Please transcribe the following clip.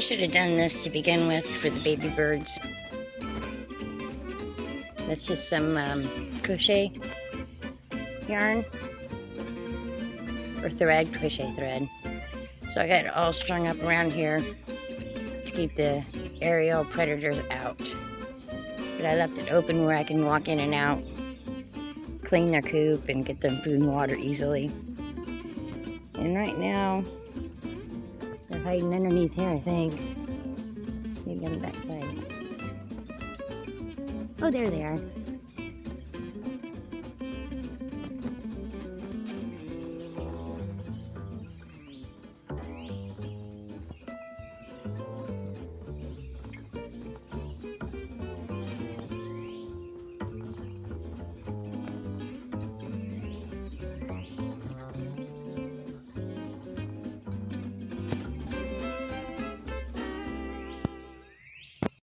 I should have done this to begin with for the baby birds. That's just some crochet yarn or thread, crochet thread. So I got it all strung up around here to keep the aerial predators out. But I left it open where I can walk in and out, clean their coop, and get them food and water easily. And right now, they're hiding underneath here, I think. Maybe on the back side. Oh, there they are.